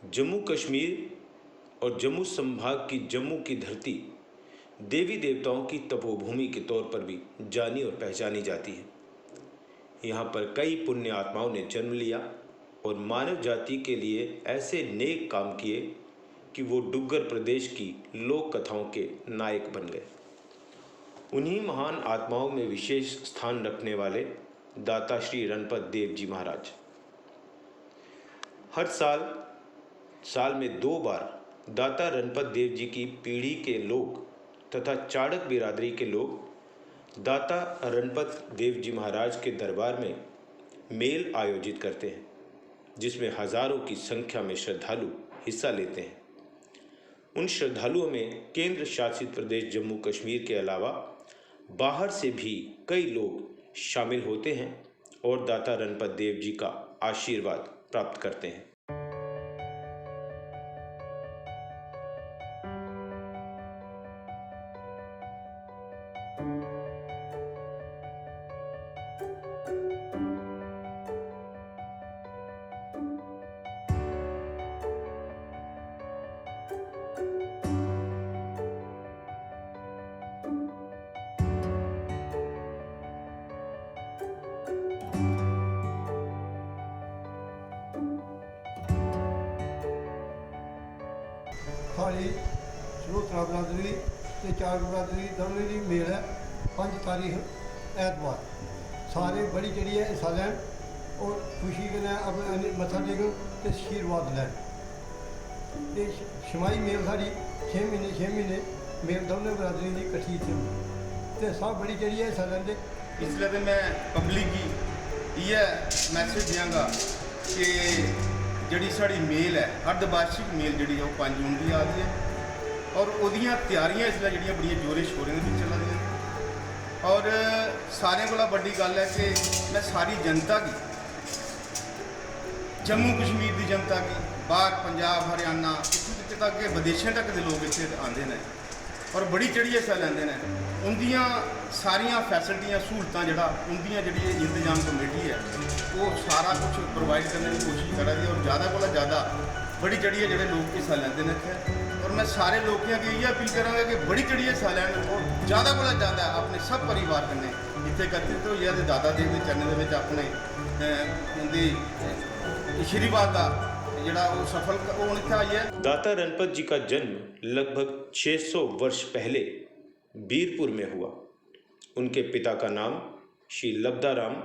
जम्मू कश्मीर और जम्मू संभाग की जम्मू की धरती देवी देवताओं की तपोभूमि के तौर पर भी जानी और पहचानी जाती है। यहाँ पर कई पुण्य आत्माओं ने जन्म लिया और मानव जाति के लिए ऐसे नेक काम किए कि वो डुग्गर प्रदेश की लोक कथाओं के नायक बन गए। उन्हीं महान आत्माओं में विशेष स्थान रखने वाले दाता श्री रणपत देव जी महाराज हर साल में 2 बार दाता रणपत देव जी की पीढ़ी के लोग तथा चाड़क बिरादरी के लोग दाता रणपत देव जी महाराज के दरबार में मेल आयोजित करते हैं, जिसमें हजारों की संख्या में श्रद्धालु हिस्सा लेते हैं। उन श्रद्धालुओं में केंद्र शासित प्रदेश जम्मू कश्मीर के अलावा बाहर से भी कई लोग शामिल होते हैं और दाता रणपत देव जी का आशीर्वाद प्राप्त करते हैं। साढ़ी सलोत्रा बरादरी ते चार बरादरी दोनों की मेल है 5 तारीख ऐतवार। सारे बड़ी चढ़ी है हिस्सा लैन और खुशी कन्नै अपने मत्था टेकन ते आशीर्वाद लैन। ये छमाही मेल साड़ी 6 महीने मेल दोनों बरादरी की कट्ठी इत्थे सब बड़ी चढ़ी है हिस्सा लैंदे। इसलिए तो मैं पब्लिक की ये मैसेज देंगा कि जी साड़ी मेल है अर्धवार्षिक मेल जी 5 जून की आ रही है और वोदियाँ तैयारियाँ इसलिए जी बड़िया जोरे शोरे चला दी और सारे को बड़ी गल है कि मैं सारी जनता की जम्मू कश्मीर की जनता की बाहर पंजाब हरियाणा इतने तक के विदेशों तक के लोग इतने आते हैं और बड़ी चढ़ी हिस्सा लेंदे ने उनदियां सारियां फैसिलिटियां सहूलतां जड़ा उनदियां जड़ी इंतजाम कमेटी है वो सारा कुछ प्रोवाइड करने की कोशिश करा दी और ज़्यादा को ज़्यादा बड़ी चढ़िए जोड़े लोग हिस्सा लेंदे ने इत्थे। और मैं सारे लोगों की ये अपील करांगा कि बड़ी चढ़िए हिस्सा लैन और ज़्यादा को ज़्यादा अपने सब परिवार कन्नै इत्थे एकत्रित होइए ते दाता देव के चरणों के अपने उनकी आशीर्वाद का जड़ा वो सफल होने इत्थे आई है। दाता रणपत जी का जन्म लगभग 600 वर्ष पहले बीरपुर में हुआ। उनके पिता का नाम श्री लब्दाराम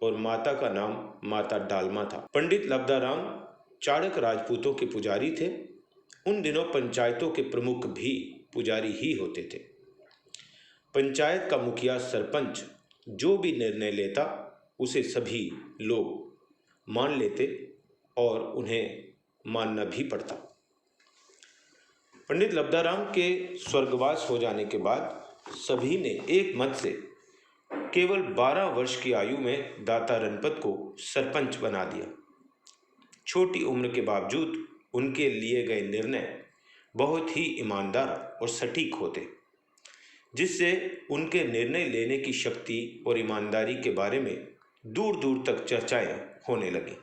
और माता का नाम माता डालमा था। पंडित लब्दाराम चाड़क राजपूतों के पुजारी थे। उन दिनों पंचायतों के प्रमुख भी पुजारी ही होते थे। पंचायत का मुखिया सरपंच जो भी निर्णय लेता उसे सभी लोग मान लेते और उन्हें मानना भी पड़ता। पंडित लब्दाराम के स्वर्गवास हो जाने के बाद सभी ने एक मत से केवल 12 वर्ष की आयु में दाता रणपत को सरपंच बना दिया। छोटी उम्र के बावजूद उनके लिए गए निर्णय बहुत ही ईमानदार और सटीक होते, जिससे उनके निर्णय लेने की शक्ति और ईमानदारी के बारे में दूर दूर तक चर्चाएं होने लगीं।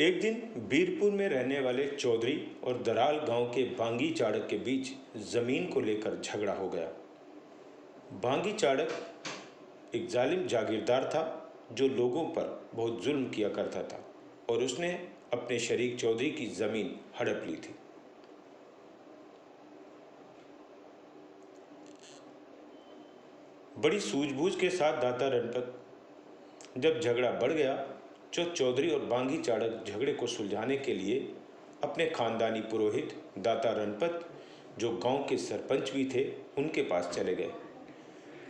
एक दिन बीरपुर में रहने वाले चौधरी और दराल गांव के बांगी चाड़क के बीच जमीन को लेकर झगड़ा हो गया। बांगी चाड़क एक जालिम जागीरदार था जो लोगों पर बहुत जुल्म किया करता था और उसने अपने शरीक चौधरी की जमीन हड़प ली थी। बड़ी सूझबूझ के साथ दाता रणपत जब झगड़ा बढ़ गया तो चौधरी और बांगी चाड़क झगड़े को सुलझाने के लिए अपने खानदानी पुरोहित दाता रणपत जो गांव के सरपंच भी थे उनके पास चले गए।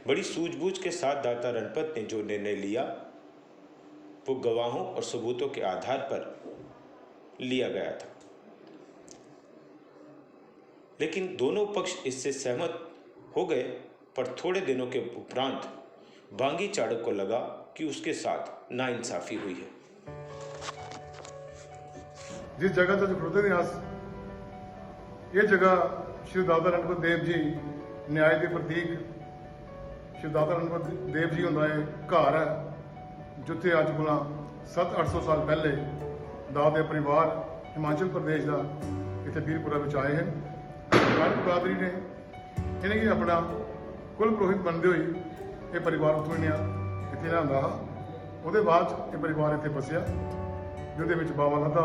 बड़ी सूझबूझ के साथ दाता रणपत ने जो निर्णय लिया वो गवाहों और सबूतों के आधार पर लिया गया था, लेकिन दोनों पक्ष इससे सहमत हो गए। पर थोड़े दिनों के उपरांत बांगी चाड़क को लगा कि उसके साथ नाइंसाफी हुई है। जिस जगह से खड़ोते थे अस, ये जगह श्री दाता रणपत देव जी न्याय के प्रतीक श्री दाता रणपत देव जी हुंदा घर है, जिथे अज को 700-800 साल पहले दादे परिवार हिमाचल प्रदेश का इतने बीरपुरा में आए हैं। चाड़क बरादरी ने इन्हें अपना कुल पुरोहित बनते हुए ये परिवार उतों इतने लिया। वो बाद ये परिवार इतने बसिया, जिद बाबा लद्दा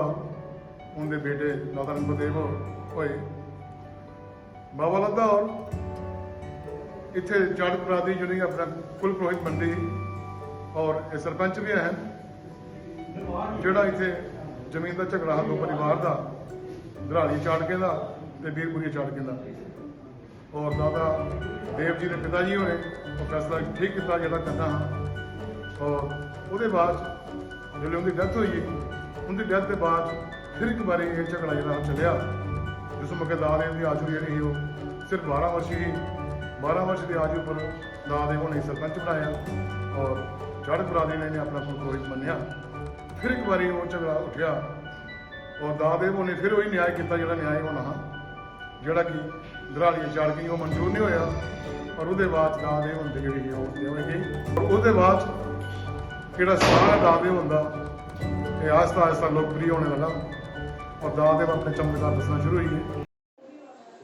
उनके बेटे दाता रणपत देव होए। बाबा लद्दा और इतने चाड़क बरादरी जी अपना कुल पुरोहित बनती और ये सरपंच भी हैं। जोड़ा इतने जमीन का झगड़ा दो परिवार का, दराली चाड़के का ते बीरपुरी चाड़के का, और दादा देव जी के पिता जी होने फैसला ठीक किया जो करना। और वो बाद जो उनकी डैथ हुई, उनकी डैथ के बाद फिर एक बार ये झगड़ा जो चलिया, जिस मौके दादेव की आजू जी वो सिर्फ 12 वर्ष ही 12 वर्ष की आजू पर दादेव ने सरपंच बनाया और चाड़क बरादरी ने अपना पुरोहित मनिया। फिर एक बार वो झगड़ा उठा और दादेव ने फिर वही न्याय किया जो न्याय होना जोड़ा कि दराली चाड़की वो मंजूर नहीं होया और वो बाद दादेव होंगे जी हो गई। और वो बाद जो स्थान है दादेव होंदा ये आस्ता आस्ता लोकप्रिय होने लगा और दादेव अपने चमत्कार दसना शुरू हुई।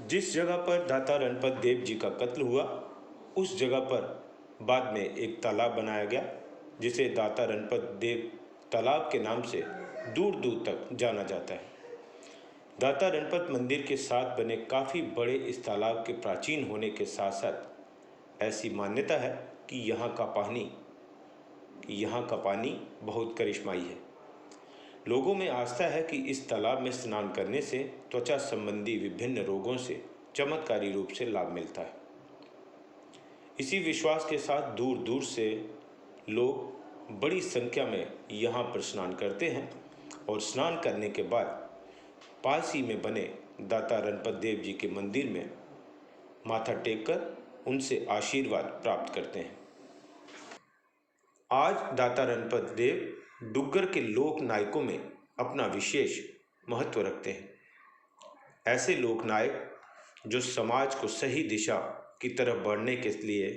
जिस जगह पर दाता रणपत देव जी का कत्ल हुआ उस जगह पर बाद में एक तालाब बनाया गया जिसे दाता रणपत देव तालाब के नाम से दूर दूर तक जाना जाता है। दाता रणपत मंदिर के साथ बने काफ़ी बड़े इस तालाब के प्राचीन होने के साथ साथ ऐसी मान्यता है कि यहाँ का पानी बहुत करिश्माई है। लोगों में आस्था है कि इस तालाब में स्नान करने से त्वचा संबंधी विभिन्न रोगों से चमत्कारी रूप से लाभ मिलता है। इसी विश्वास के साथ दूर दूर से लोग बड़ी संख्या में यहाँ पर स्नान करते हैं और स्नान करने के बाद पास ही में बने दाता रणपत देव जी के मंदिर में माथा टेककर उनसे आशीर्वाद प्राप्त करते हैं। आज दाता रणपत देव डुग्गर के लोक नायकों में अपना विशेष महत्व रखते हैं। ऐसे लोक नायक जो समाज को सही दिशा की तरफ बढ़ने के लिए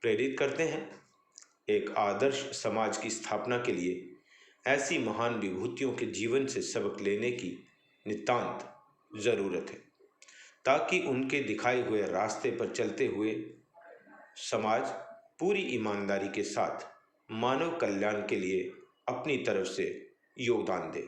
प्रेरित करते हैं। एक आदर्श समाज की स्थापना के लिए ऐसी महान विभूतियों के जीवन से सबक लेने की नितांत ज़रूरत है, ताकि उनके दिखाए हुए रास्ते पर चलते हुए समाज पूरी ईमानदारी के साथ मानव कल्याण के लिए अपनी तरफ से योगदान दे।